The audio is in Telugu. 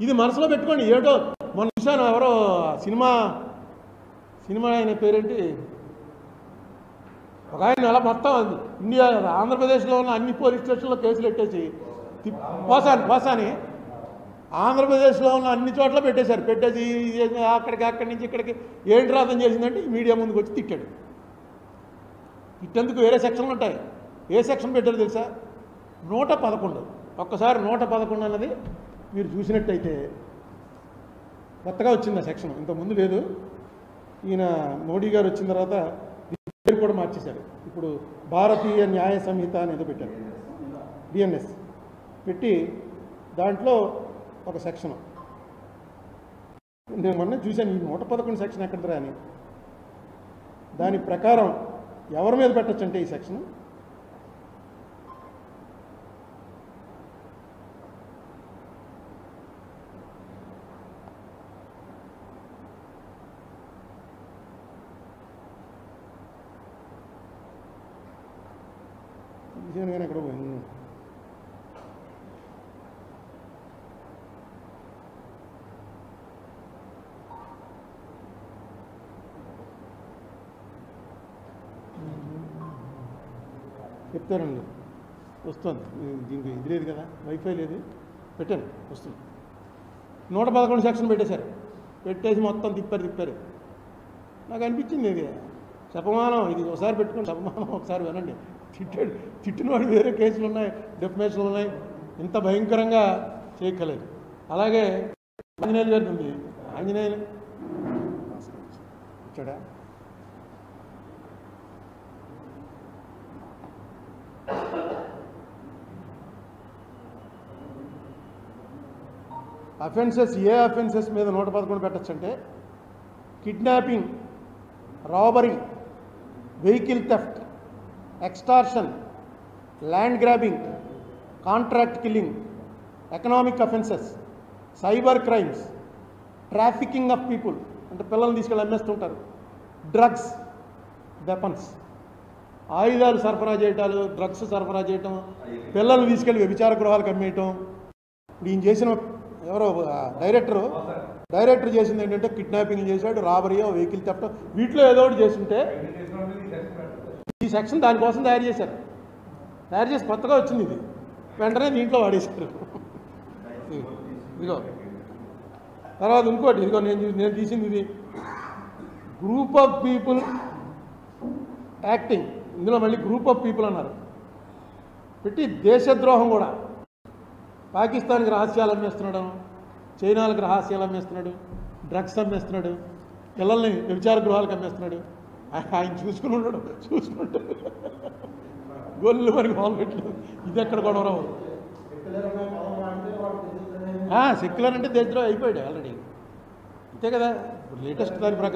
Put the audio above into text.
ఇది మనసులో పెట్టుకోండి. ఏటో మొన్న చూశాను, ఎవరో సినిమా ఆయన పేరేంటి, ఒక ఆయన అలా మొత్తం ఇండియా ఆంధ్రప్రదేశ్లో ఉన్న అన్ని పోలీస్ స్టేషన్లో కేసులు పెట్టేసి పోసాని ఆంధ్రప్రదేశ్లో ఉన్న అన్ని చోట్ల పెట్టేసి అక్కడి నుంచి ఇక్కడికి ఏంటి రాదని చేసిందంటే మీడియా ముందుకు వచ్చి తిట్టాడు. తిట్టేందుకు వేరే సెక్షన్లు ఉంటాయి. ఏ సెక్షన్ పెట్టారు తెలుసా? 111. ఒక్కసారి 111 అన్నది మీరు చూసినట్టయితే కొత్తగా వచ్చింది ఆ సెక్షన్, ఇంతకుముందు లేదు. ఈయన మోడీ గారు వచ్చిన తర్వాత పేరు కూడా మార్చేశారు. ఇప్పుడు భారతీయ న్యాయ సంహిత అనేది పెట్టారు, బిఎన్ఎస్ పెట్టి దాంట్లో ఒక సెక్షన్. నేను మొన్న చూశాను, ఈ 111 సెక్షన్ ఎక్కడరా అని. దాని ప్రకారం ఎవరి మీద పెట్టచ్చు అంటే ఈ సెక్షన్ కానీ ఎక్కడ పోయింది. చెప్తారండి, వస్తుంది. దీనికి ఇది లేదు కదా, వైఫై లేదు, పెట్టాను, వస్తుంది. 111 సెక్షన్ పెట్టేశారు. పెట్టేసి మొత్తం తిప్పారు. నాకు అనిపించింది ఇది శపమానం. ఇది ఒకసారి పెట్టుకుని శపమానం ఒకసారి వినండి. తిట్టిన వాడు వేరే కేసులు ఉన్నాయి, డెఫమేషన్లు ఉన్నాయి. ఇంత భయంకరంగా చేయక్కలేదు. అలాగే ఆంజనేయులు గారి ఉంది. ఆంజనేయులు వచ్చాడా? అఫెన్సెస్, ఏ అఫెన్సెస్ మీద 111 పెట్టచ్చు అంటే kidnapping, robbery, vehicle theft, extortion, land grabbing, contract killing, economic offences, cyber crimes, trafficking of people అంటే పిల్లల్ని తీసుకెళ్ళి అమ్మేస్తుంటారు, డ్రగ్స్, వెపన్స్, ఆయుధాలు సరఫరా చేయటాలు, డ్రగ్స్ సరఫరా చేయటం, పిల్లల్ని తీసుకెళ్ళి వ్యభిచార గృహాలకు అమ్మేయటం. ఇప్పుడు ఈయన చేసిన ఎవరో డైరెక్టర్ చేసింది ఏంటంటే కిడ్నాపింగ్ చేశాడు, రాబరీయో, వెహికల్ థెఫ్ట్, వీటిలో ఏదో ఒకటి చేస్తుంటే ఈ సెక్షన్ దానికోసం తయారు చేసి కొత్తగా వచ్చింది. ఇది వెంటనే దీంట్లో వాడేశారు. ఇదిగో తర్వాత ఇంకోటి, ఇదిగో నేను తీసింది ఇది, గ్రూప్ ఆఫ్ పీపుల్ యాక్టింగ్. ఇందులో మళ్ళీ గ్రూప్ ఆఫ్ పీపుల్ అన్నారు పెట్టి, దేశద్రోహం కూడా. పాకిస్తాన్కి రహస్యాలు అమ్మేస్తున్నాడు, చైనాలకు రహస్యాలు అమ్మేస్తున్నాడు, డ్రగ్స్ అమ్మేస్తున్నాడు, పిల్లల్ని వ్యభిచార గృహాలకు అమ్మేస్తున్నాడు. ఆయన చూసుకుంటాడు గోళ్ళు మరి మొదలు పెట్టలేదు. ఇది ఎక్కడ గొడవ? సెక్యులర్ అంటే దేశద్రోహం అయిపోయాడు ఆల్రెడీ, అంతే కదా. ఇప్పుడు లేటెస్ట్ దాని ప్రకారం